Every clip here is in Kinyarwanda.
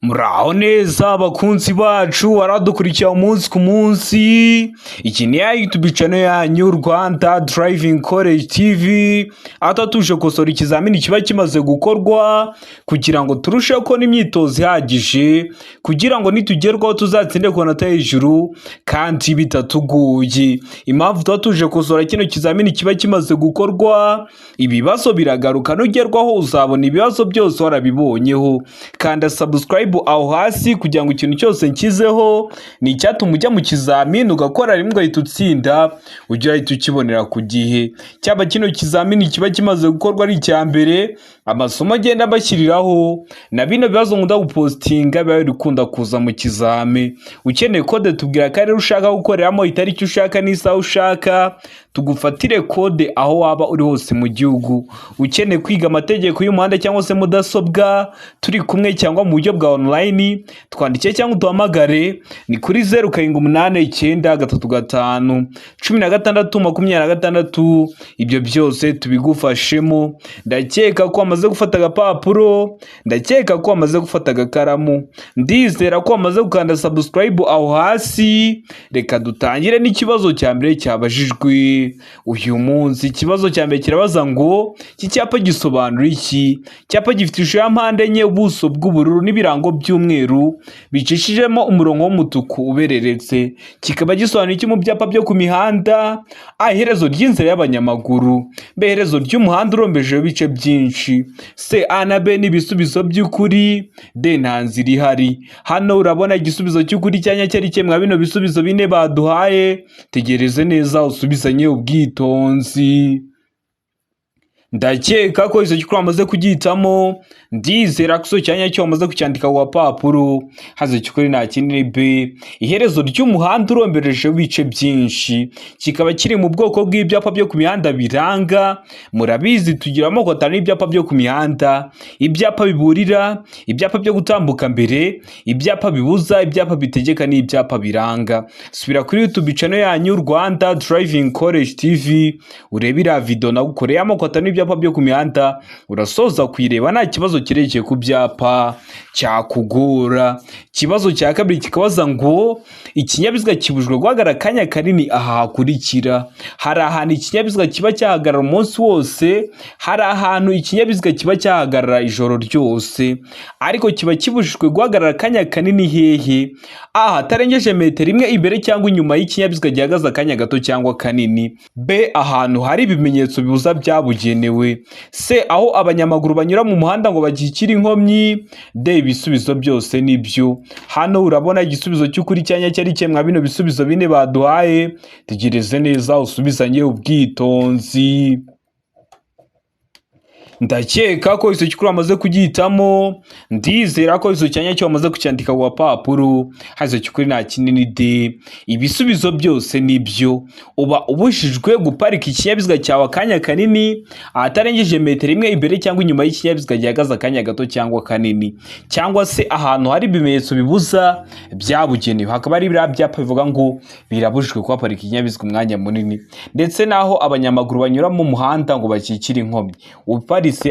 Muraho neza abakunzi bacu waradukurikira umunsi ku munsi. Iki ni ya YouTube channel yanyu Rwanda Driving College TV, aho tuje gukosora ikizamini kiba kimaze gukorwa kugira ngo turusheho ko n'imyitozo ihagije kugira ngo nitugerwaho tuzatsinde ku manota hejuru kandi bitatuguye. Impamvu tuba tuje gukosora kino kizamini kiba kimaze gukorwa, ibibazo biragaruka, nugerwaho uzabona ibibazo byose warabibonyeho. Kanda subscribe aho hasi kugira ngo ikintu cyose nkizeho ni icyatuma ujya mu kizamini ugakora rimwe ugahita utsinda, ujya uhita ukibonera ku gihe. Cyaba kino kizamini kiba kimaze gukorwa ari icya mbere, amasomo agenda bashyiriraho na bino bibazo nkunda gupostinga biba bikunda kuza mu kizame. Ukeneye kode tubwira ko ari ushaka gukoreramo, itariki ushaka n'isaha ushaka, tugufatire kode aho waba uri hose mu gihugu. Ukeneye kwiga amategeko y'umuhanda cyangwa se mudasobwa, turi kumwe cyangwa mu buryo bwa online, twandike cyangwa uduhamagare ni kuri 0789351626. Ibyo byose tubigufashemo. Ndakeka ko wamaze gufata agapapuro, ndakeka ko wamaze gufata agakaramu, ndizera ko wamaze gukanda subscribe aho hasi. Reka dutangire n'ikibazo cya mbere cyabajijwe uyu munsi. Ikibazo cya mbere kirabaza ngo iki cyapa gisobanura iki? Cyapa gifite ishusho ya mpande enye, ubuso bw'ubururu n'ibirango by'umweru bicishijemo umurongo w'umutuku ubereretse. Kikaba gisobanura iki mu byapa byo ku mihanda? A, iherezo ry'inzira y'abanyamaguru. B, iherezo ry'umuhanda urombejeho ibice byinshi. C, A na B ni ibisubizo by'ukuri. D, nta nzira ihari. Hano urabona igisubizo cy'ukuri cyanya cyari kimwe bino bisubizo bine baduhaye. Tegereze neza usubizanye ubwitonzi. Ndakeka ko izo gikuru amaze kugitamo, ndizera ko cyanya cyo amaze kucyandika ku papuro. Haze cyukuri nta kindi. B, iherezo ry'umuhanda urombereje ibice byinshi. Kikaba kiri mu bwoko bw'ibyapa byo ku mihanda biranga. Murabizi tugira amoko atanu y'ibyapa byo ku mihanda: ibyapa biburira, ibyapa byo gutambuka mbere, ibyapa bibuza, ibyapa bitegeka n'ibyapa biranga. Subira kuri YouTube channel yanyu Rwanda Driving College TV urebira video nagukoreye amoko atanu ibyapa byo ku mihanda, urasoza kuyireba nta kibazo kirekeye ku byapa cyakugora. Ikibazo cya kabiri kikabaza ngo ikinyabiziga kibujwe guhagarara akanya kanini aha hakurikira. Hari ahantu ikinyabiziga kiba cyahagarara umunsi wose, hari ahantu ikinyabiziga kiba cyahagarara ijoro ryose, ariko kiba kibujijwe guhagarara akanya kanini hehe? A, hatarengeje metero imwe imbere cyangwa inyuma y'ikinyabiziga gihagaze akanya gato cyangwa kanini. B, ahantu hari ibimenyetso bibuza byabugenewe. C, aho abanyamaguru banyura mu muhanda ngo bagikire inkomyi. D, ibisubizo byose nibyo. Hano urabona igisubizo cy'ukuri cyanya cyari kimwe bino bisubizo bine baduhaye. Tegereze neza usubizanye ubwitonzi. Ndakeka ko izo gikuru amaze kugitamo, ndizera ko izo cyanya cyo amaze kucyandika ku papuro. Hazo cyukuri nta kinini. D, ibisubizo byose nibyo. Uba ubujijwe guparika ikinyabiziga cyawe akanya kanini ahatarengeje metero imwe imbere cyangwa inyuma y'ikinyabiziga gihagaze akanya gato cyangwa kanini, cyangwa se ahantu hari ibimenyetso bibuza byabugenewe. Hakaba ari biriya byapa bivuga ngo birabujijwe kuhaparika ikinyabiziga umwanya munini, ndetse naho abanyamaguru banyura mu muhanda ngo bakikire inkomyi.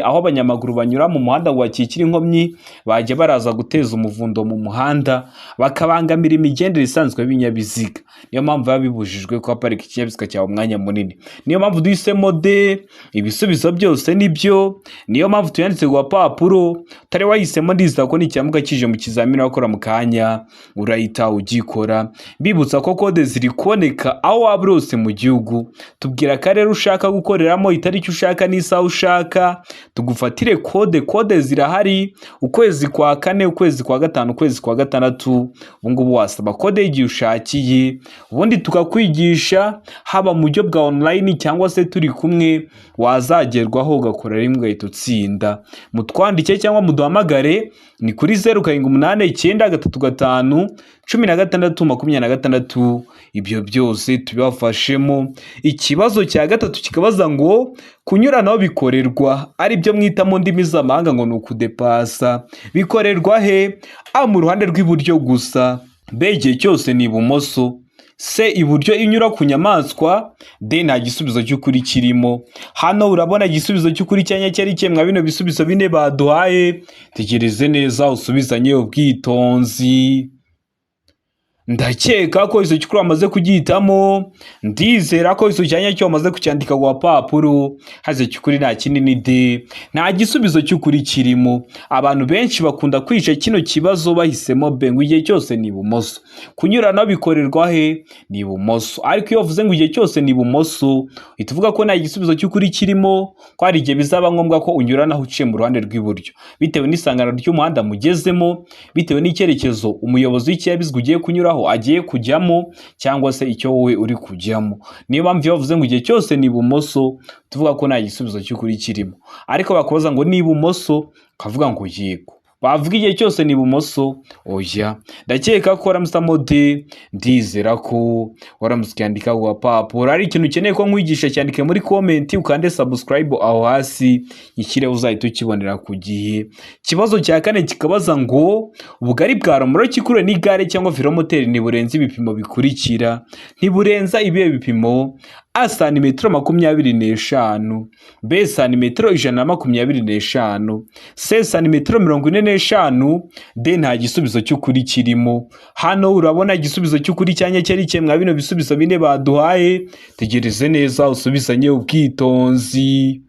Aho abanyamaguru banyura mu muhanda ngo bakikire inkomyi, bajya baraza guteza umuvundo mu muhanda bakabangamira imigendere isanzwe y'ibinyabiziga. Niyo mpamvu biba bibujijwe kuhaparika ikinyabiziga cyawe umwanya munini. Niyo mpamvu duhisemo D, ibisubizo byose nibyo. Niyo mpamvu tuyanditse ku papuro. Utari wahisemo ndizera ko n'ikiyamuka kije mu kizamini wakora mu kanya urahita ugikora. Bibutsa ko kode ziri kuboneka aho waba uri hose mu gihugu. Tubwira ko rero ushaka gukoreramo, itariki ushaka n'isaha ushaka, tugufatire kode. Kode zirahari: ukwezi kwa kane, ukwezi kwa gatanu, ukwezi kwa gatandatu. Ubungubu wasaba kode y'igihe ushakiye, ubundi tukakwigisha haba mu buryo bwa online cyangwa se turi kumwe. Wazagerwaho ugakora rimwe ugahita utsinda. Mutwandike cyangwa muduhamagare ni kuri 0789351626. Ibyo byose tubibafashemo. Ikibazo cya gatatu kikabaza ngo kunyuranaho bikorerwa, ari byo mwita mu ndimi z'amahanga ngo ni ukudepasa. Bikorerwa he? A, mu ruhande rw'iburyo gusa. B, igihe cyose ni ibumoso. C iburyo inyura ku nyamaswa, D nta gisubizo cy'ukuri kirimo. Hano urabona igisubizo cy'ukuri cyanya cyari kimwe bino bisubizo bine baduhaye, tegereze neza usubizanye ubwitonzi. Ndakeka ko izo cyukuri wamaze kugihitamo, ndizera ko izo cyanya cyo wamaze kucyandika ku papuro, haze cyukuri nta kinini D, nta gisubizo cy'ukuri kirimo. Abantu benshi bakunda kwica kino kibazo bahisemo B, ngo igihe cyose ni ibumoso. Kunyurana bikorerwa he? Ni ibumoso. Ariko iyo uvuze ngo igihe cyose ni ibumoso, uhita uvuga ko nta gisubizo cy'ukuri kirimo, ko hari igihe bizaba ngombwa ko unyuranaho uciye mu ruhande rw'iburyo, bitewe n'isangano ry'umuhanda mugezemo, bitewe n'icyerekezo umuyobozi w'ikinyabiziga ugiye kunyura agiye kujyamo cyangwa se icyo wowe uri kujyamo. Niyo mpamvu iyo bavuze ngo igihe cyose ni ibumoso, tuvuga ko nta gisubizo cy'ukuri kirimo. Ariko bakubaza ngo ni ibumoso, ukavuga ngo yego. Bavuga igihe cyose ni ibumoso, oya. Ndakeka ko waramusamo D, ndizera ko waramutse cyandika ku papuro. Ari ikintu ukeneye ko nkwigisha, cyandike muri comment, ukande subscribe aho hasi, ikire uzahita ukibonera ku gihe. Kibazo cya kane kikabaza ngo ubugari bwa romoroki kure n'igare cyangwa velomoteri ntiburenza ibipimo bikurikira. Ntiburenza ibihe bipimo: A santimetero 25, B santimetero 125, C santimetero 45, D nta gisubizo cy'ukuri kirimo. Hano urabona igisubizo cy'ukuri cyanya cyari kimwe bino bisubizo bine baduhaye, tegereze neza usubizanye ubwitonzi.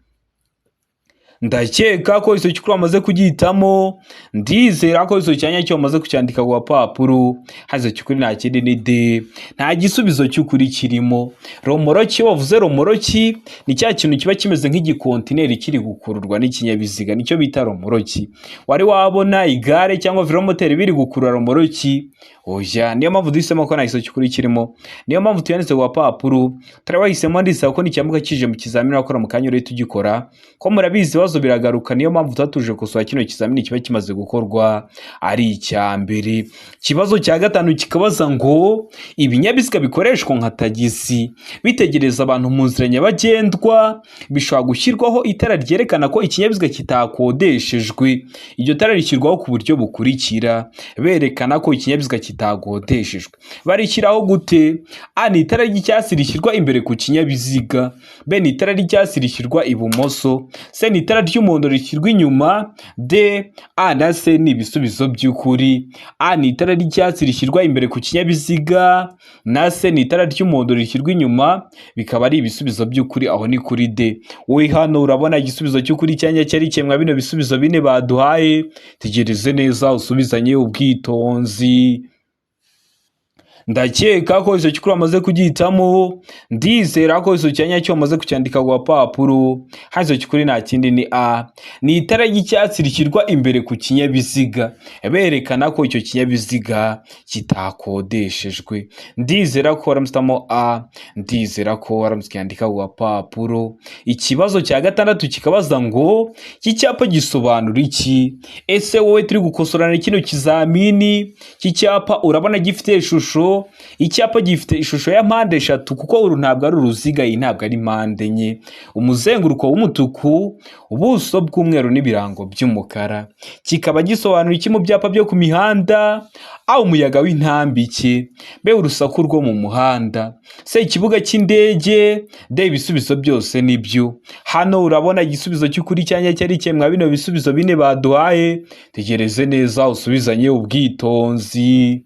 Ndakeka ko izo cyukuri wamaze kugihitamo, ndizera ko izo cyanya cyo wamaze kucyandika ku papuro, haze cyukuri nta kindi ni D, nta gisubizo cy'ukuri kirimo. Romoroki, wavuze romoroki ni cya kintu kiba kimeze nk'igikontineri kiri gukururwa n'ikinyabiziga, nicyo bita romoroki. Wari wabona igare cyangwa velomoteri biri gukurura romoroki? Oya. Niyo mpamvu duhisemo ko nta gisubizo cy'ukuri kirimo, niyo mpamvu tuyanditse ku papuro. Tari wahisemo ndisaba ko nicyamuka kije mu kizamini wakora mu kanya uri tugikora, ko murabizi ibibazo biragaruka. Niyo mpamvu tutatuje gusura kino kizamini kiba kimaze gukorwa ari icya mbere. Kibazo cya gatanu kikabaza ngo ibinyabiziga bikoreshwa nka tagisi bitegereza abantu mu nzira nyabagendwa bishobora gushyirwaho itara ryerekana ko ikinyabiziga kitakodeshejwe. Iryo tara rishyirwaho ku buryo bukurikira, berekana ko ikinyabiziga kitakodeshejwe. Barishyiraho gute? A ni itara ry'icyatsi rishyirwa imbere ku kinyabiziga, B ni itara ry'icyatsi rishyirwa ibumoso, C ni itara ry'umuhondo rishyirwa inyuma, D, A na C ni ibisubizo by'ukuri. A ni itara ry'icyatsi rishyirwa imbere ku kinyabiziga, na C ni itara ry'umuhondo rishyirwa inyuma, bikaba ari ibisubizo by'ukuri. Aho ni kuri D. Wowe hano urabona igisubizo cy'ukuri cyanya cyari kimwe bino bisubizo bine baduhaye, tegereze neza usubizanye ubwitonzi. Ndakeka ko izo cyukuri wamaze kugihitamo, ndizera ko izo cyanya cyo wamaze kucyandika ku papuro, hazo cyukuri nta kindi ni A, ni itara ry'icyatsi rishyirwa imbere ku kinyabiziga, berekana ko icyo kinyabiziga kitakodeshejwe. Ndizera ko waramusitamo A, ndizera ko waramucyandika ku papuro. Ikibazo cya gatandatu kikabaza ngo iki cyapa gisobanura iki? Ese wowe turi gukosorana kino kizamini, iki cyapa urabona gifite ishusho, icyapa gifite ishusho ya mpande eshatu, kuko uru ntabwo ari uruziga, iyi ntabwo ari mpande enye, umuzenguruko w'umutuku, ubuso bw'umweru n'ibirango by'umukara. Kikaba gisobanura iki mu byapa byo ku mihanda? A umuyaga w'intambike, B urusaku rwo mu muhanda, C ikibuga cy'indege, D ibisubizo byose nibyo. Hano urabona igisubizo cy'ukuri cyanya cyari kimwe bino bisubizo bine baduhaye, tegereze neza usubizanye ubwitonzi.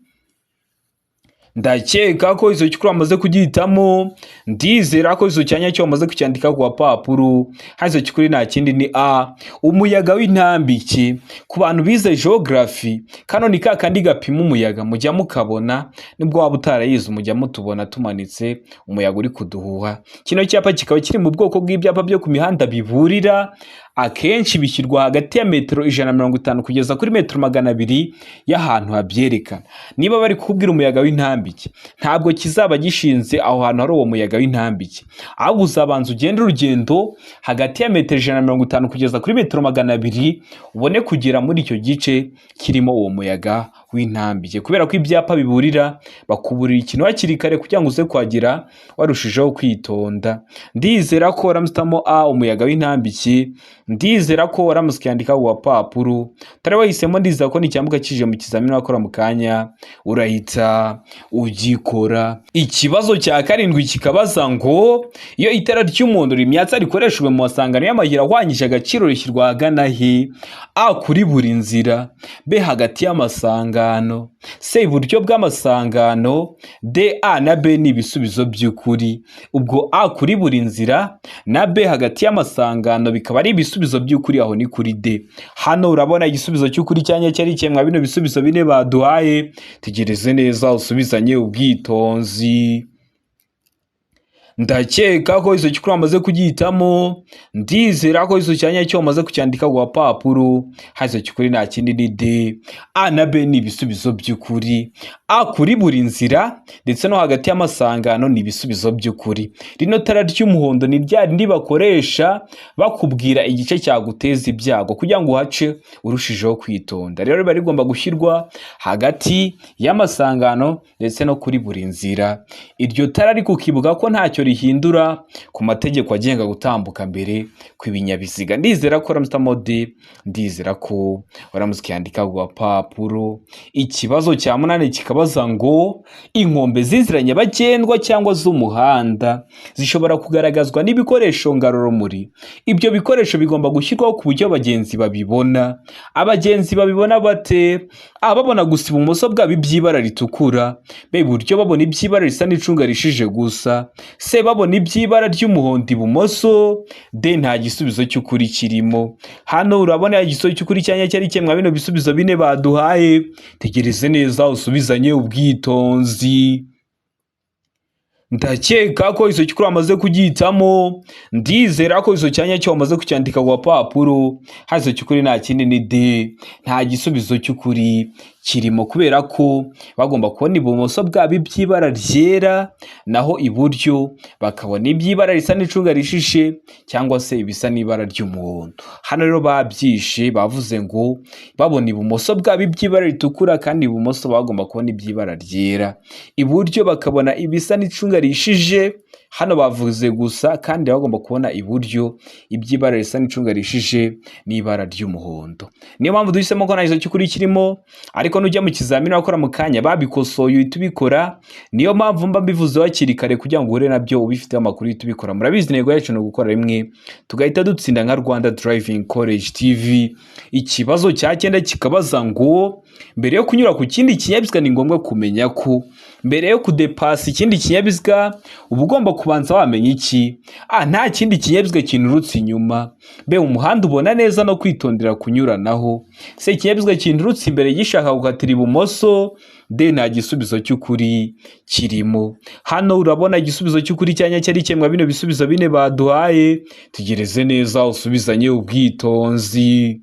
Ndakeka ko izo cyukuri wamaze kugihitamo, ndizera ko izo cyanya cyo wamaze kucyandika ku papuro, hazo cyukuri nta kindi ni A, umuyaga w'intambike. Ku bantu bize geography, kano ni ka kandi gapima umuyaga, mujya mukabona, nibwo waba utarayize mujya mutubona tumanitse umuyaga uri kuduhuha. Kino cyapa kikaba kiri mu bwoko bw'ibyapa byo ku mihanda biburira, akenshi bishyirwa hagati ya metero 150 kugeza kuri metero 200 y'ahantu habyerekana. Niba bari kukubwira umuyaga w'intambike, ntabwo kizaba gishinze aho hantu hari uwo muyaga w'intambike, ahubwo uzabanza ugenda urugendo hagati ya metero 150 kugeza kuri metero 200 ubone kugera muri icyo gice kirimo uwo muyaga w'intambike. Kubera ko ibyapa biburira, bakuburira ikintu hakiri kare kugira ngo uze kuhagira warushijeho kwitonda. Ndizera ko ramstamo A umuyaga w'intambike, ndizera ko waramutse ukandika ku gapapuro utari wahisemo, ndizera ko n'icyambuka kije mu kizamini wakora mu kanya urahita ugikora. Ikibazo cya karindwi kikabaza ngo iyo itara ry'umuhondo rimyatsa rikoreshejwe mu masangano y'amahira ahwanyije agaciro rishyirwa ahagana he? A kuri buri nzira, B hagati y'amasangano, C iburyo bw'amasangano, D A na B ni ibisubizo by'ukuri. Ubwo A kuri buri nzira na B hagati y'amasangano bikaba ari ibisubizo by'ukuri, aho ni kuri D. Hano urabona igisubizo cy'ukuri cyanya cyari cyemwa bino bisubizo bine baduhaye, tegereze neza usubizanye ubwitonzi. Ndakeka ko izo cyukuri amaze kugihitamo, ndizera ko izo cyanya cyo amaze kucyandika ku gapapuro, hazo cyukuri nta kindi ni D. A na B ni ibisubizo by'ukuri. A kuri buri nzira ndetse no hagati y'amasangano ni ibisubizo by'ukuri. Rino tara ry'umuhondo ni rya rindi bakoresha bakubwira igice cyaguteza ibyago kugira ngo uhace urushijeho kwitonda. Rero biba rigomba gushyirwa hagati y'amasangano ndetse no kuri buri nzira. Iryo tara ariko ukibuka ko ntacyo rihindura ku mategeko agenga gutambuka mbere kw'ibinyabiziga. Ndizera ko uramutse mode, ndizera ko uramutse ukandika ku gapapuro. Ikibazo cya munani kikabaza ngo inkombe z'inzira nyabagendwa cyangwa z'umuhanda zishobora kugaragazwa n'ibikoresho ngarurumuri. Ibyo bikoresho bigomba gushyirwaho ku buryo abagenzi babibona. Abagenzi babibona bate? Babona gusa ibumoso bwabo iby'ibara ritukura, be iburyo babona iby'ibara risa n'icunga rishije gusa, C babona iby'ibara ry'umuhondo ibumoso, D nta gisubizo cy'ukuri kirimo. Hano urabona igisubizo cy'ukuri cyanya cyari cyemwa bino bisubizo bine baduhaye, tegereze neza usubizanye ubwitonzi. Ndakeka ko izo cyukuri amaze kugihitamo, ndizera ko izo cyanya cyo amaze kucyandika ku gapapuro, hazo cyukuri nta kindi ni D. Nta gisubizo cy'ukuri kirimo kubera ko bagomba kubona ibumoso bwabo iby'ibara ryera, naho iburyo bakabona iby'ibara risa n'icunga rishishe cyangwa se ibisa n'ibara ry'umuhondo. Hano rero babyishe bavuze ngo babona ibumoso bwabo iby'ibara ritukura kandi ibumoso bagomba kubona iby'ibara ryera, iburyo bakabona ibisa n'icunga rishije. Hano bavuze gusa kandi bagomba kubona iburyo iby'ibara risa n'icunga rishije n'ibara ry'umuhondo. Niyo mpamvu duhisemo ko nta gisubizo cy'ukuri kirimo, ariko nujya mu kizamini wakora mu kanya babikosoye uhita ubikora. Niyo mpamvu mba mbivuze hakiri kare kugira ngo uhure nabyo ubifite amakuru uhita ubikora. Murabizi intego yacu ni ugukora rimwe tugahita dutsinda nka Rwanda Driving College TV. Ikibazo cya 9 kikabaza ngo mbere yo kunyura ku kindi kinyabiziga ni ngombwa kumenya ko mbere yo kudepasa ikindi kinyabiziga uba ugomba kubanza wamenya iki? Nta kindi kinyabiziga kinturutse inyuma. B umuhanda ubona neza no kwitondera kunyuranaho. C ikinyabiziga kinturutse imbere gishaka gukatira ibumoso. D nta gisubizo cy'ukuri kirimo. Hano urabona igisubizo cy'ukuri cyanya cyari cyemwa bino bisubizo bine baduhaye, tegereze neza usubizanye ubwitonzi.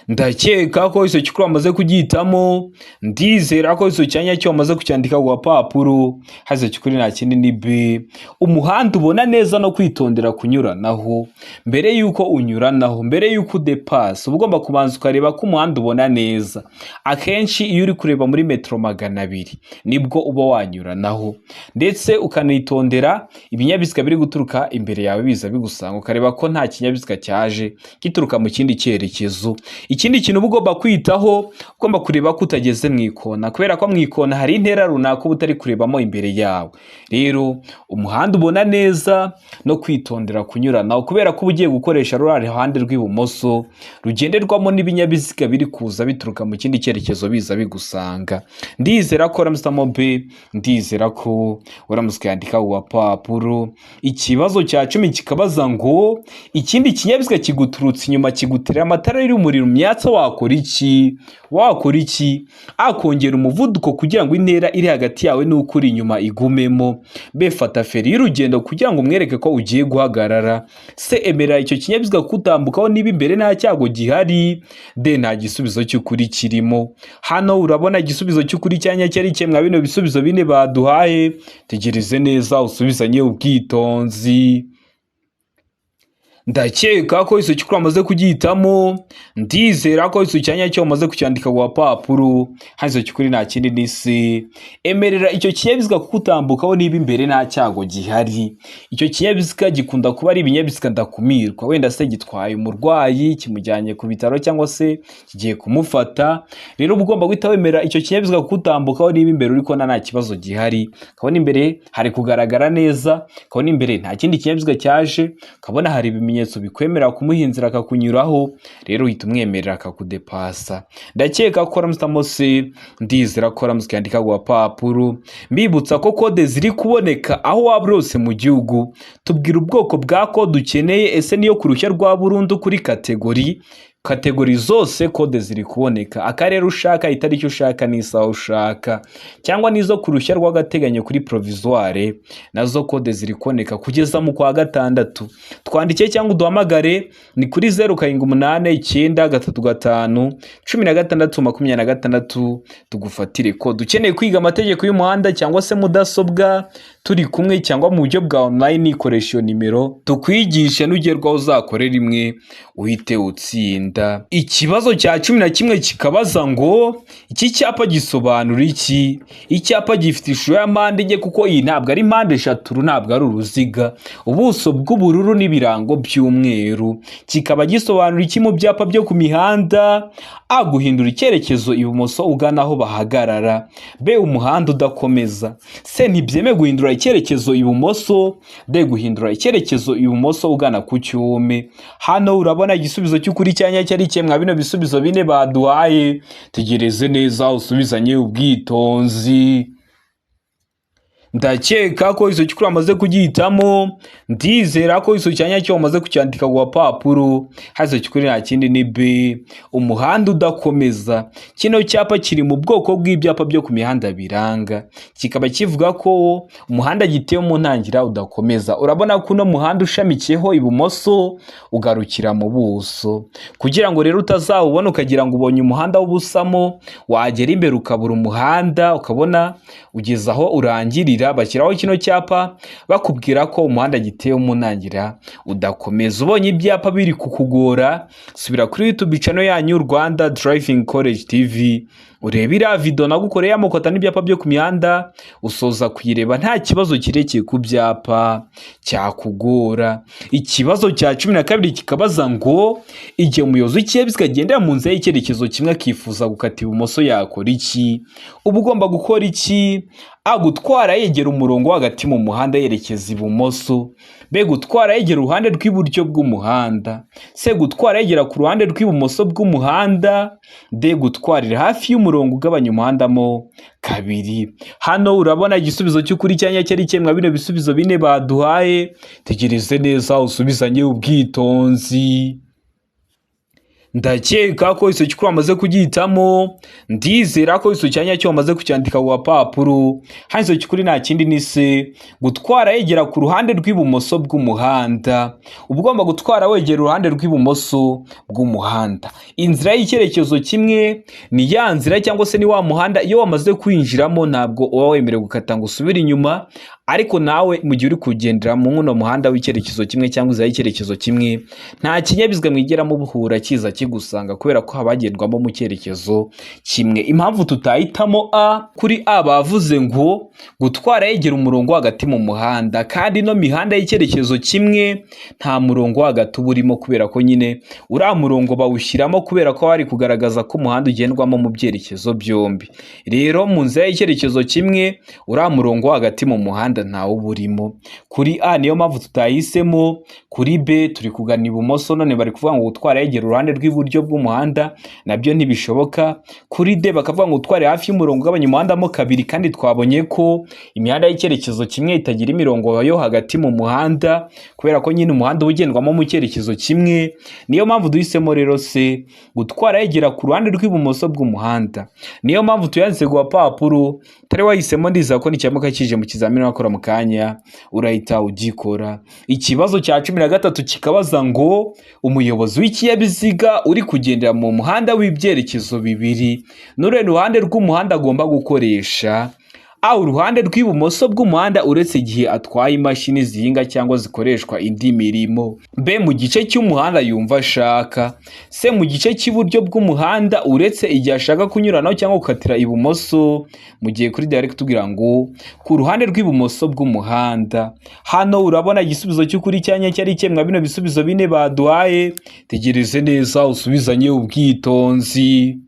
Ndakeka ko iso cyukuri amaze kugihitamo, ndizera ko iso cyanya cyo amaze kucyandika ku gapapuro, hazo cyukuri nta kindi ni B. Umuhanda ubona neza no kwitondera kunyuranaho. Mbere yuko unyuranaho, mbere yuko udepasa ugomba kubanza ukareba ko umuhanda ubona neza. Akenshi iyo uri kureba muri metero 200 nibwo uba wanyuranaho, ndetse ukanitondera ibinyabiziga biri guturuka imbere yawe biza bigusanga, ukareba ko nta kinyabiziga cyaje gituruka mu kindi cyerekezo. Ikindi kintu ugomba kwitaho, ugomba kureba ko utageze mu ikona, kubera ko mu ikona hari intera runaka uba utari kurebamo imbere yawe. Rero umuhanda ubona neza no kwitondera kunyuranaho, kubera ko ugiye gukoresha rurari hande rw'ibumoso rugenderwamo n'ibinyabiziga biri kuza bituruka mu kindi cyerekezo biza bigusanga. Ndizera ko uramutamo B, ndizera ko uramutse yandika ku gapapuro. Ikibazo cya 10 kikabaza ngo ikindi kinyabiziga kiguturutse inyuma kigutera amatara y'umuriro myatsa wakora iki? Wakora iki? Akongera umuvuduko kugira ngo intera iri hagati yawe n'ukuri inyuma igumemo. B fata feri y'urugendo kugira ngo umwereke ko ugiye guhagarara. C emera icyo kinyabiziga kutambukaho niba imbere nta cyago gihari. D nta gisubizo cy'ukuri kirimo. Hano urabona igisubizo cy'ukuri cyanya cyari cyemwa bino bisubizo bine baduhaye, tegereze neza usubizanye ubwitonzi. ndakeka ko iso cyukuri amaze kugihitamo, ndizera ko iso cyanya cyo amaze kucyandika ku papuro, hazo cyukuri nta kindi nisi emerera icyo kinyabiziga kukutambukaho niba imbere nta cyago gihari. Icyo kinyabiziga gikunda kuba ari ibinyabiziga ndakumirwa, wenda se gitwaye umurwayi kimujyanye ku bitaro cyangwa se kigiye kumufata, rero ugomba guhita wemera icyo kinyabiziga kukutambukaho niba imbere uri kubona nta kibazo gihari, kabona imbere hari kugaragara neza, kabona imbere nta kindi kinyabiziga cyaje, kabona hari ibimenyetso bikwemera kumuhinzira akakunyuraho, rero uhita umwemerera akakudepasa. Ndakeka ko ramutamo se, ndizera ko ramutse yandika ku papuro, mbibutsa ko kode ziri kuboneka aho waba hose mu gihugu. Tubwira ubwoko bwa kode ukeneye, ese niyo ku ruhushya rwa burundu kuri kategori zose kode ziri kuboneka, akarere ushaka, itariki ushaka, n'isaha ushaka, cyangwa nizo ku ruhushya rw'agateganyo kuri provisoire, nazo kode ziri kuboneka kugeza mu kwa gatandatu. Twandike cyangwa uduhamagare ni kuri 0789351626 tugufatire kode. Ukeneye kwiga amategeko y'umuhanda cyangwa se mudasobwa turi kumwe, cyangwa mu buryo bwa online, ikoresha iyo nimero tukwigisha n'ugerwaho uzakorera imwe uhite utsinda. Ikibazo cya 11 kikabaza ngo iki cyapa gisobanura iki? Icyapa gifite ishusho ya mpande enye kuko iyi ntabwo ari mpande eshatu, ntabwo ari uruziga, ubuso bw'ubururu n'ibirango by'umweru. Kikaba gisobanura iki mu byapa byo ku mihanda? A, guhindura icyerekezo ibumoso ugana aho bahagarara. B, umuhanda udakomeza. C, ntibyemewe guhindura icyerekezo ibumoso. D, guhindura icyerekezo ibumoso ugana ku cyume. Hano urabona igisubizo cy'ukuri cyanya cyari kimwe bino bisubizo bine baduhaye. Tegereze neza usubizanye ubwitonzi. Ndakeka ko iso cyukuri amaze kugihitamo, ndizera ko iso cyanya cyo amaze kucyandika ku papuro, hazo cyukuri nta kindi ni B, umuhanda udakomeza. Kino cyapa kiri mu bwoko bw'ibyapa byo ku mihanda biranga, kikaba kivuga ko umuhanda giteye mu ntangira udakomeza. Urabona ko uno muhanda ushamikiyeho ibumoso ugarukira mu buso, kugira ngo rero utazawubona ukagira ngo ubonye umuhanda w'ubusamo, wagera imbere ukabura umuhanda, ukabona ugeze aho urangirira. Bashyiraho kino cyapa bakubwira ko umuhanda giteye mu ntangira udakomeza. Ubonye ibyapa biri kukugora, subira kuri YouTube channel yanyu Rwanda Driving College TV, urebe iriya video nagukoreye amokota n'ibyapa byo ku mihanda, usoza kuyireba nta kibazo kirekeye ku byapa cyakugora. Ikibazo cya 12 kikabaza ngo igihe umuyobozi w'ikinyabiziga agendera mu nzira y'icyerekezo kimwe akifuza gukata ibumoso yakora iki? Uba ugomba gukora iki? A, gutwara yegera umurongo hagati mu muhanda yerekeza ibumoso. B, gutwara yegera uruhande rw'iburyo bw'umuhanda. C, gutwara yegera ku ruhande rw'ibumoso bw'umuhanda. D, gutwarira hafi y'umurongo ugabanya umuhanda mo kabiri. Hano urabona igisubizo cy'ukuri cyanya cyari kimwe bino bisubizo bine baduhaye. Tegereze neza usubizanye ubwitonzi. Ndakeka ko iso cyukuri amaze kugihitamo, ndizera ko iso cyanya cyo amaze kucyandika ku papuro, hazo cyukuri nta kindi nise gutwara yegera ku ruhande rw'ibumoso bw'umuhanda. Ugomba gutwara wegera uruhande rw'ibumoso bw'umuhanda. Inzira y'icyerekezo kimwe ni ya nzira cyangwa se ni wa muhanda iyo wamaze kwinjiramo ntabwo uba wemerewe gukata ngo usubire inyuma, ariko nawe mu gihe uri kugendera mu nkuno muhanda w'icyerekezo kimwe cyangwa inzira y'icyerekezo kimwe, nta kinyabiziga mwigeramo buhura kiza kigusanga kubera ko habagendwamo mu cyerekezo kimwe. Impamvu tutahitamo A, kuri A bavuze ngo gutwara yegera umurongo hagati mu muhanda, kandi no mihanda y'icyerekezo kimwe nta murongo hagati uburimo, kubera ko nyine uriya murongo bawushyiramo kubera ko bari kugaragaza ko umuhanda ugendwamo mu byerekezo byombi. Rero mu nzira y'icyerekezo kimwe uriya murongo hagati mu muhanda ntawo burimo. Kuri A niyo mpamvu tutahisemo. Kuri B turi kugana ibumoso, none bari kuvuga ngo gutwara yegera uruhande rw'iburyo bw'umuhanda, nabyo ntibishoboka. Kuri D bakavuga ngo gutware hafi y'umurongo ugabanya umuhanda mo kabiri, kandi twabonye ko imihanda y'icyerekezo kimwe itagira imirongo yo hagati mu muhanda kubera ko nyine umuhanda ugendwamo mu cyerekezo kimwe. Niyo mpamvu duhisemo rero C, gutwara yegera ku ruhande rw'ibumoso bw'umuhanda. Niyo mpamvu tuyanditse ku papuro, tari wahisemo ndiza ko nicyamuka kije mu kizamini wakora mu kanya urahita ugikora. Ikibazo cya 13 kikabaza ngo umuyobozi w'ikinyabiziga uri kugendera mu muhanda w'ibyerekezo bibiri, none ruhande rw'umuhanda agomba gukoresha. uruhande rw'ibumoso bw'umuhanda uretse igihe atwaye imashini zihinga cyangwa zikoreshwa indi mirimo. B mu gice cy'umuhanda yumva ashaka. C mu gice cy'iburyo bw'umuhanda uretse igihe ashaka kunyuranaho cyangwa gukatira ibumoso, mu gihe kuri direct tugira ngo ku ruhande rw'ibumoso bw'umuhanda. Hano urabona igisubizo cy'ukuri cyanya cyari cyemwa bino bisubizo bine baduhaye. Tegereze neza usubizanye ubwitonzi.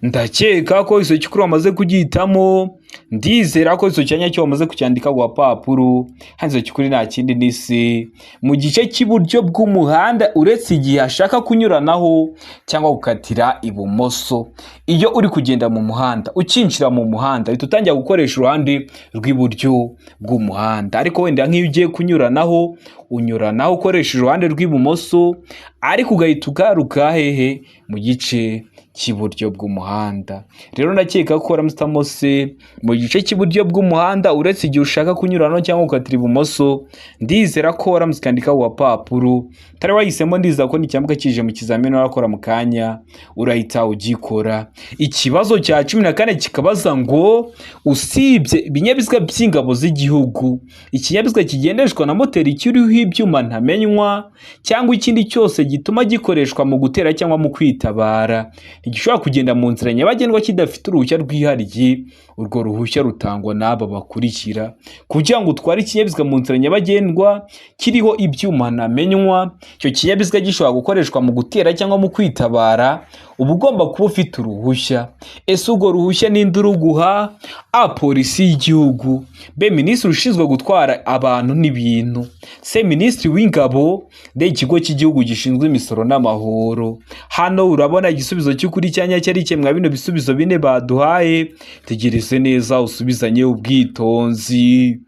Ndakeka ko iso cy'ukuri wamaze kugihitamo. Ndizera ko iso cyanya cyo wamaze kucyandika ku papuro. Hanze cy'ukuri nta kindi ni C mu gice cy'iburyo bw'umuhanda uretse igihe ashaka kunyuranaho cyangwa gukatira ibumoso. Iyo uri kugenda mu muhanda ukinjira mu muhanda uhita utangira gukoresha uruhande rw'iburyo bw'umuhanda, ariko wenda nk'iyo ugiye kunyuranaho unyuranaho ukoresheje uruhande rw'ibumoso, ariko ugahita ugaruka hehe mu gice cy'iburyo bw'umuhanda. Rero ndakeka ko uramutamo C mu gice cy'iburyo bw'umuhanda uretse igihe ushaka kunyuranaho cyangwa gukatira ibumoso. Ndizera ko waramutsikandika wa papuro tari wahisemo. Ndizera ko nicyambuka kije mu kizamini warakora mu kanya urahita ugikora. Ikibazo cya 14 kikabaza ngo usibye ibinyabiziga by'ingabo z'igihugu, ikinyabiziga kigendeshwa na moteri kiriho ibyuma ntamenywa cyangwa ikindi cyose gituma gikoreshwa mu gutera cyangwa mu kwitabara ntigishobora kugenda mu nzira nyabagendwa kidafite uruhushya rwihariye. Urwo ruhushya rutangwa n'aba bakurikira. Kugira ngo utware ikinyabiziga mu nzira nyabagendwa kiriho ibyuma ntamenywa, icyo kinyabiziga gishobora gukoreshwa mu gutera cyangwa mu kwitabara, uba ugomba kuba ufite uruhushya. Ese urwo ruhushya ninde uruguha? A polisi y'igihugu. B minisitiri ushinzwe gutwara abantu n'ibintu. C minisitiri w'ingabo. D ikigo cy'igihugu gishinzwe imisoro n'amahoro. Hano urabona igisubizo cy'ukuri cyanya cyari cyemwa bino bisubizo bine baduhaye. Tegereze neza usubizanye ubwitonzi.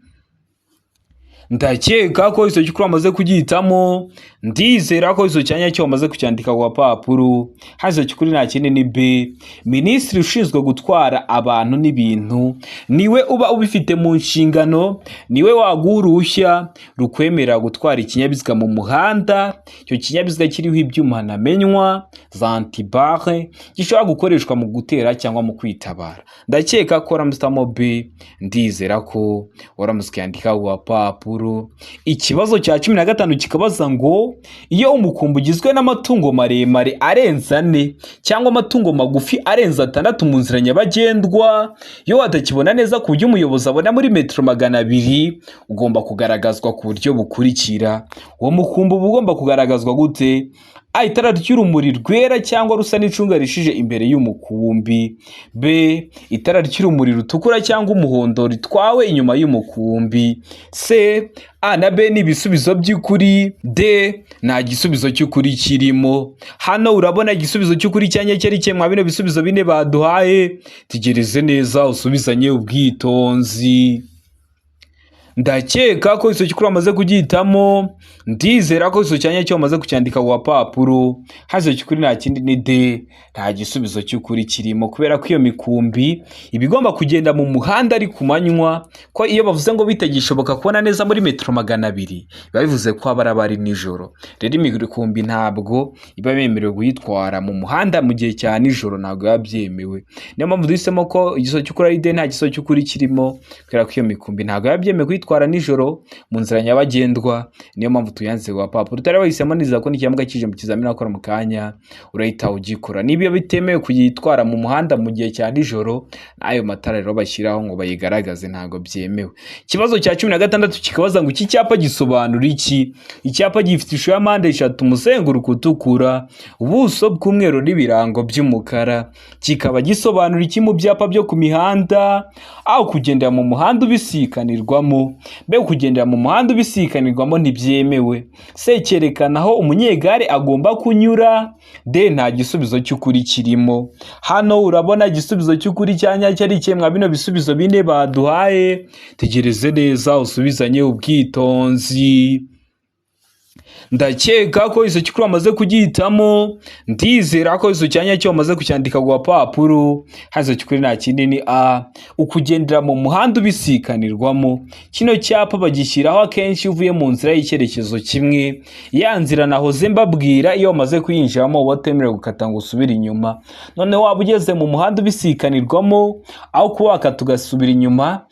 Ndakeka ko iso cy'ukuri wamaze kugihitamo. Ndizera ko iso cyanya cyo wamaze kucyandika ku papuro. Hazo cy'ukuri nta kindi ni B minisitiri ushinzwe gutwara abantu n'ibintu. Niwe uba ubifite mu nshingano, niwe waguha uruhushya rukwemera gutwara ikinyabiziga mu muhanda. Icyo kinyabiziga kiriho ibyuma ntamenywa za antibare gishobora gukoreshwa mu gutera cyangwa mu kwitabara. Ndakeka ko waramutamo B. Ndizera ko waramusikandika ku papuro. Ikibazo cya 15 kikabaza ngo iyo umukumbi ugizwe n'amatungo maremare arenza 4 cyangwa amatungo magufi arenza 6 mu nzira nyabagendwa, iyo watakibona neza ku buryo umuyobozi abona muri metero 200, ugomba kugaragazwa ku buryo bukurikira. Uwo mukumbi ugomba kugaragazwa gute? A itara ry'urumuri rwera cyangwa rusa n'icunga rishije imbere y'umukumbi. B itara ry'urumuri rutukura cyangwa umuhondo ritwawe inyuma y'umukumbi. C A na B ni ibisubizo by'ukuri. D nta gisubizo cy'ukuri kirimo. Hano urabona igisubizo cy'ukuri cyanya cyari cyemwa bino bisubizo bine baduhaye. Tegereze neza usubizanye ubwitonzi. Ndakeka ko iso cy'ukuri wamaze kugihitamo. Ndizera ko iso cyanya cyo wamaze kucyandika ku papuro. Hazo cy'ukuri nta kindi ni D nta gisubizo cy'ukuri kirimo, kubera ko iyo mikumbi ibigomba kugenda mu muhanda ari kumanywa, ko iyo bavuze ngo bitagishoboka kubona neza muri metero 200 biba bivuze ko abari nijoro. Rero imikumbi ntabwo iba yemerewe guhitwara mu muhanda mu gihe cya nijoro, ntabwo yabyemewe. Niyo mpamvu duhisemo ko igiso cy'ukuri ari D nta giso cy'ukuri kirimo, kubera ko iyo mikumbi ntabwo yabyemewe twara nijoro mu nzira nyabagendwa. Niyo mpamvu tuyanze wa papuro utari wahisemo. Niza ko nicyambwa kije mu kizamini akora mu kanya urahita ugikora. Niba bitemewe kuyitwara mu muhanda mu gihe cya nijoro, nayo matara rero bashyiraho ngo bayigaragaze ntago byemewe. Ikibazo cya 16 kikabaza ngo iki cyapa gisobanura iki? Icyapa gifite ishusho ya mpande 3, umuzenguruko utukura, ubuso bw'umweru n'ibirango by'umukara. Kikaba gisobanura iki mu byapa byo ku mihanda? Aho kugendera mu muhanda ubisikanirwamo. Be kugendera mu muhanda ubisikanirwamo ntibyemewe. Se cyerekana aho umunyegare agomba kunyura. D nta gisubizo cy'ukuri kirimo. Hano urabona igisubizo cy'ukuri cyanya cyari cyemwa bino bisubizo bine baduhaye. Tegereze neza usubizanye ubwitonzi. ndakeka ko izo cyukuri wamaze kugihitamo, ndizera ko izo cyanya cyo wamaze kucyandika ku gapapuro. Hazo cyukuri nta kindi ni a ukugendera mu muhanda ubisikanirwamo. Kino cyapa bagishyiraho akenshi uvuye mu nzira y'icyerekezo kimwe, ya nzira nahoze mbabwira iyo wamaze kuyinjiramo uba utemerewe gukata ngo usubire inyuma. None waba ugeze mu muhanda ubisikanirwamo, aho kuba wakata ugasubira inyuma,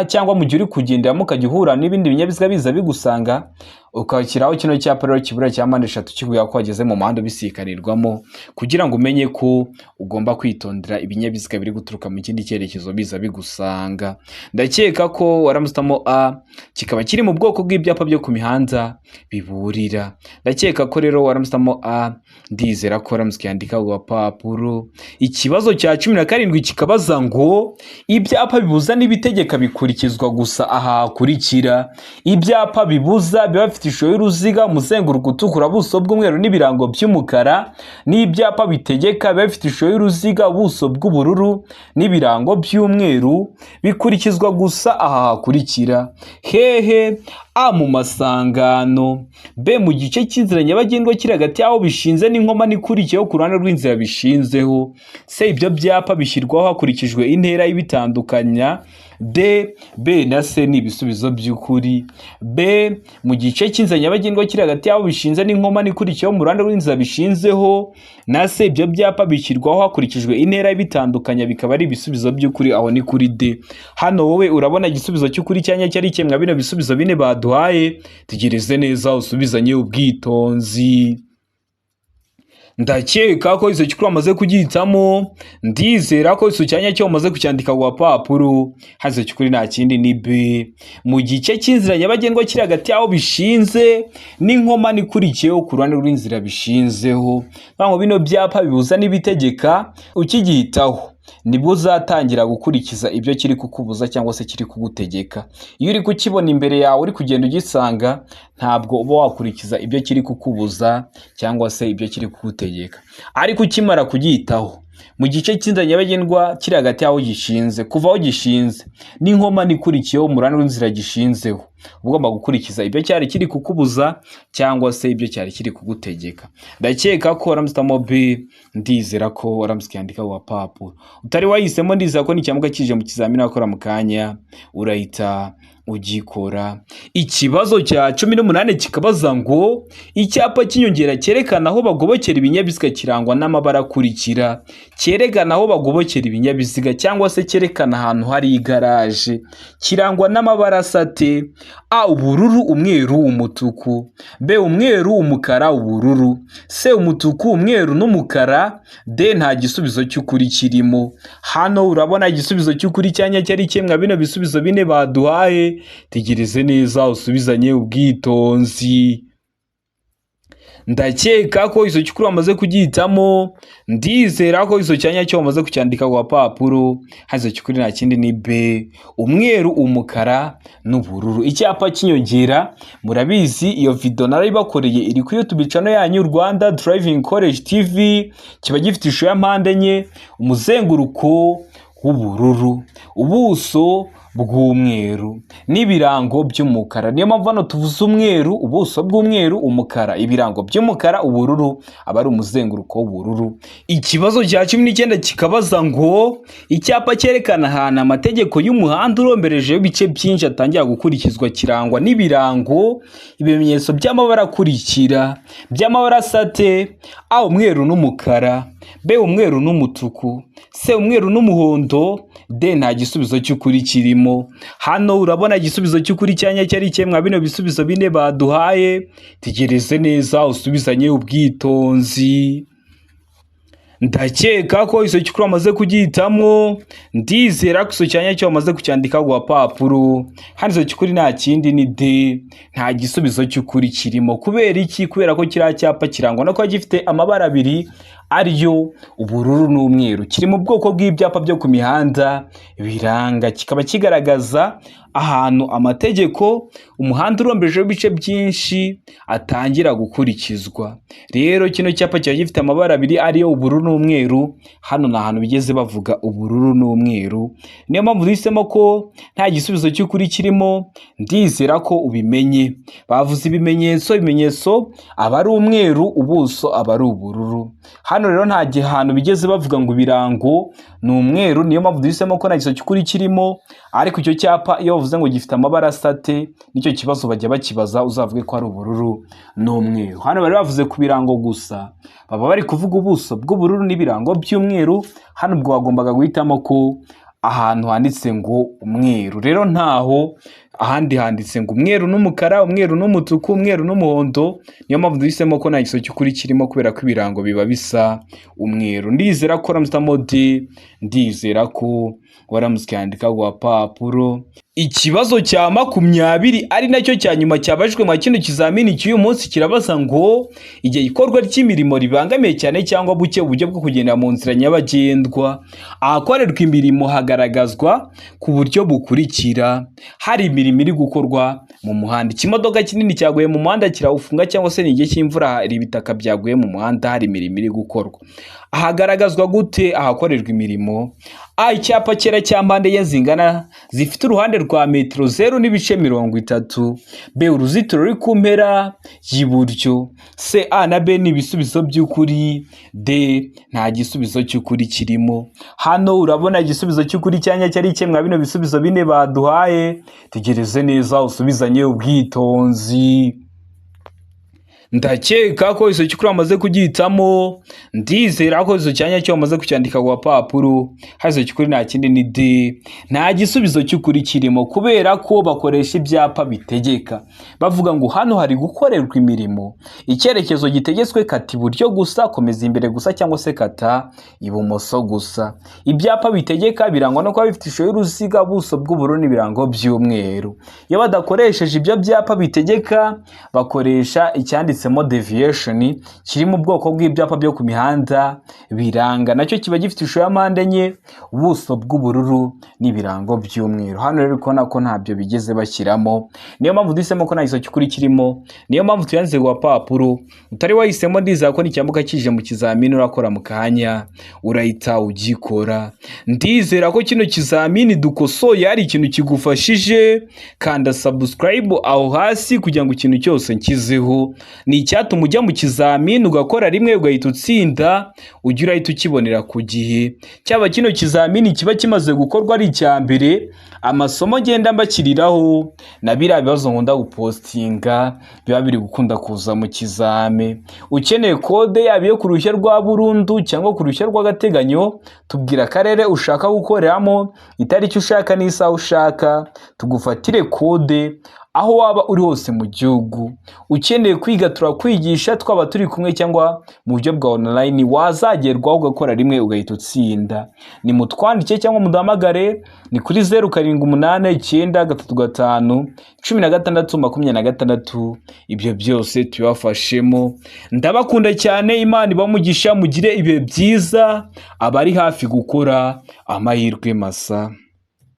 cyangwa mu gihe uri kugenderamo ukajya uhura n'ibindi binyabiziga biza bigusanga, ukashyiraho kino cyapa rero kibura cya mpande eshatu kikubwira ko wageze mu muhanda ubisikanirwamo, kugira ngo umenye ko ugomba kwitondera ibinyabiziga biri guturuka mu kindi cyerekezo biza bigusanga. Ndakeka ko waramusitamo a, kikaba kiri mu bwoko bw'ibyapa byo ku mihanda biburira. Ndakeka ko rero waramusitamo a, ndizera ko waramusika yandika ku gapapuro. Ikibazo cya 17 kikabaza ngo ibyapa bibuza n'ibitegeka bikurikizwa gusa aha hakurikira. Ibyapa bibuza biba bifite ishusho y'uruziga, umuzenguruko utukura, buso bw'umweru n'ibirango by'umukara. N'ibyapa bitegeka biba bifite ishusho y'uruziga, buso bw'ubururu n'ibirango by'umweru, bikurikizwa gusa aha hakurikira. Hehe: a mu masangano, b mu gice cy'inzira nyabagendwa kiri hagati y'aho bishinze n'inkomane ikurikiyeho ku ruhande rw'inzira bishinzeho, c ibyo byapa bishyirwaho hakurikijwe intera y'ibitandukanya. D, B na C ni ibisubizo by'ukuri. B mu gice cy'inzira nyabagendwa kiri hagati y'aho bishinze n'inkomane ikurikiyeho mu ruhande rw'inzira bishinzeho, na C ibyo byapa bishyirwaho hakurikijwe intera y'ibitandukanya, bikaba ari ibisubizo by'ukuri. Aho ni kuri D. Hano wowe urabona igisubizo cy'ukuri cyanya cyari kimwe bino bisubizo bine baduhaye. Tegereze neza usubizanye ubwitonzi. Ndakeka ko izo cyukuri wamaze kugihitamo, ndizera ko izo cyanya cyo wamaze kucyandika ku gapapuro. Hazo cyukuri nta kindi ni B mu gice cy'inzira nyabagendwa kiri hagati y'aho bishinze n'inkomane ikurikiyeho ku ruhande rw'inzira bishinzeho. Bango bino byapa bibuza n'ibitegeka, ukigihitaho nibwo uzatangira gukurikiza ibyo kiri kukubuza cyangwa se kiri kugutegeka. Iyo uri kukibona imbere yawe uri kugenda ugisanga, ntabwo uba wakurikiza ibyo kiri kukubuza cyangwa se ibyo kiri kugutegeka. Ariko ukimara kugihitaho mu gice cy'inzira nyabagendwa kiri hagati y'aho gishinze, kuva aho gishinze n'inkomane ikurikiyeho mu ruhande rw'inzira gishinzeho, ugomba gukurikiza ibyo cyari kiri kukubuza cyangwa se ibyo cyari kiri kugutegeka. Ndakeka ko waramusitamo B, ndizera ko waramusika yandika ku gapapuro. Utari wahisemo, ndizera ko n'icyamuka kije mu kizamini wakora mu kanya urahita ugikora. Ikibazo cya 18 kikabaza ngo icyapa cy'inyongera cyerekana aho bagobokera ibinyabiziga kirangwa n'amabara akurikira. Cyerekana aho bagobokera ibinyabiziga cyangwa se cyerekana ahantu hari igaraje, kirangwa n'amabara asate: a ubururu, umweru, umutuku; b umweru, umukara, ubururu; c umutuku, umweru n'umukara; d nta gisubizo cy'ukuri kirimo. Hano urabona igisubizo cy'ukuri cyanya cyari kimwe bino bisubizo bine baduhaye. Tegereze neza usubizanye ubwitonzi. Ndakeka ko izo cyukuri wamaze kugihitamo, ndizera ko izo cyanya cyo wamaze kucyandika ku gapapuro. Hazo cyukuri nta kindi ni B, umweru, umukara n'ubururu. Icyapa cy'inyongera murabizi, iyo video narayibakoreye iri kuri YouTube channel yanyu Rwanda Driving College TV. Kiba gifite ishusho ya mpande enye, umuzenguruko w'ubururu, ubuso bw'umweru n'ibirango by'umukara. Niyo mpamvu hano tuvuze umweru, ubuso bw'umweru, umukara, ibirango by'umukara, ubururu, aba ari umuzenguruko w'ubururu. Ikibazo cya 19 kikabaza ngo icyapa cyerekana ahantu amategeko y'umuhanda uromberejeho ibice byinshi atangira gukurikizwa kirangwa n'ibirango, ibimenyetso by'amabara akurikira by'amabara asate: a umweru n'umukara, b umweru n'umutuku, c umweru n'umuhondo, d nta gisubizo cy'ukuri kirimo. Hano urabona igisubizo cy'ukuri cyanya cyari kimwe bino bisubizo bine baduhaye. Tegereze neza usubizanye ubwitonzi. Ndakeka ko izo cyukuri wamaze kugihitamo, ndizera ko izo cyanya cyo wamaze kucyandika ku gapapuro. Hano izo cyukuri nta kindi ni D, nta gisubizo cy'ukuri kirimo. Kubera iki? Kubera ko kiriya cyapa kirangwa no kuba gifite amabara abiri ariyo ubururu n'umweru. Kiri mu bwoko bw'ibyapa byo ku mihanda biranga, kikaba kigaragaza ahantu amategeko umuhanda urombejeho ibice byinshi atangira gukurikizwa. Rero kino cyapa kiba gifite amabara abiri ariyo ubururu n'umweru, hano ni ahantu bigeze bavuga ubururu n'umweru, niyo mpamvu duhisemo ko nta gisubizo cy'ukuri kirimo. Ndizera ko ubimenye. Bavuze ibimenyetso aba ari umweru, ubuso aba ari ubururu. Hano rero nta hantu bigeze bavuga ngo ibirango ni umweru, niyo mpamvu duhisemo ko nta gisubizo cy'ukuri kirimo. Ariko icyo cyapa iyo bavuze ngo gifite amabara asate, nicyo kibazo bajya bakibaza, uzavuge ko ari ubururu n'umweru. Hano bari bavuze ku birango gusa, baba bari kuvuga ubuso bw'ubururu n'ibirango by'umweru. Hano ubwo wagombaga guhitamo ko ahantu handitse ngo umweru, rero ntaho ahandi handitse ngo umweru n'umukara, umweru n'umutuku, umweru n'umuhondo. Niyo mpamvu duhisemo ko nta gisubizo cy'ukuri kirimo, kubera ko ibirango biba bisa umweru. Ndizera ko Ramstar Modi, ndizera ko waramutse yandika ku papuro. Ikibazo cya 20 ari nacyo cya nyuma cyabajwe mu kino kizamini cy'uyu munsi kirabaza ngo igihe ikorwa ry'imirimo ribangamiye cyane cyangwa buke uburyo bwo kugenda mu nzira nyabagendwa, ahakorerwa imirimo hagaragazwa ku buryo bukurikira. Hari imirimo iri gukorwa mu muhanda, ikimodoka kinini cyaguye mu muhanda kirawufunga, cyangwa se ni igihe cy'imvura hari ibitaka byaguye mu muhanda, hari imirimo iri gukorwa. Ahagaragazwa gute ahakorerwa imirimo? Icyapa cyera cya mpande ye zingana zifite uruhande rwa metero 0.30. B, uruzitiro ruri ku mpera y'iburyo. C, A na B ni ibisubizo by'ukuri. D, nta gisubizo cy'ukuri kirimo. Hano urabona igisubizo cy'ukuri cyanya cyari ikemwa bino bisubizo bine baduhaye. Tegereze neza usubizanye ubwitonzi. Ndakeka ko iso cyukuri amaze kugihitamo. Ndizera ko iso cyanya cyo amaze kucyandika ku papuro. Hazo cyukuri nta kindi ni D, nta gisubizo cy'ukuri kirimo, kubera ko bakoresha ibyapa bitegeka bavuga ngo hano hari gukorerwa imirimo, icyerekezo gitegetswe kata iburyo gusa, komeza imbere gusa, cyangwa se kata ibumoso gusa. Ibyapa bitegeka birangwa no kuba bifite ishusho y'uruziga, buso bw'ubururu n'ibirango by'umweru. Iyo badakoresheje ibyo byapa bitegeka, bakoresha icyanditsemo deviation, kiri mu bwoko bw'ibyapa byo ku mihanda biranga, nacyo kiba gifite ishusho ya mpande enye, ubuso bw'ubururu n'ibirango by'umweru. Hano rero ukabona ko ntabyo bigeze bashyiramo, niyo mpamvu duhisemo ko nta gisubizo cy'ukuri kirimo, niyo mpamvu tuyanze ku papuro. Utari wahisemo, ndizera ko nicyambuka kije mu kizamini urakora mu kanya urahita ugikora. Ndizera ko kino kizamini dukosoye hari ikintu kigufashije. Kanda subscribe aho hasi kugira ngo ikintu cyose nkizeho ni icyatuma ujya mu kizamini ugakora rimwe ugahita utsinda, ujya urahita ukibonera ku gihe. Cyaba kino kizamini kiba kimaze gukorwa ari icya mbere, amasomo ngenda mbakiriraho na biriya bibazo nkunda gupostinga biba biri gukunda kuza mu kizame. Ukeneye kode yaba iyo ku ruhushya rwa burundu cyangwa ku ruhushya rw'agateganyo, tubwira akarere ushaka gukoreramo, itariki ushaka n'isaha ushaka, tugufatire kode aho waba uri hose mu gihugu. Ukeneye kwiga turakwigisha, twaba turi kumwe cyangwa mu buryo bwa online, wazagerwaho ugakora rimwe ugahita utsinda. Ni mutwandike cyangwa mudahamagare, ni kuri 0789351626. Ibyo byose tubafashemo. Ndabakunda cyane, Imana ibamugisha, mugire ibihe byiza. Abari hafi gukora amahirwe masa.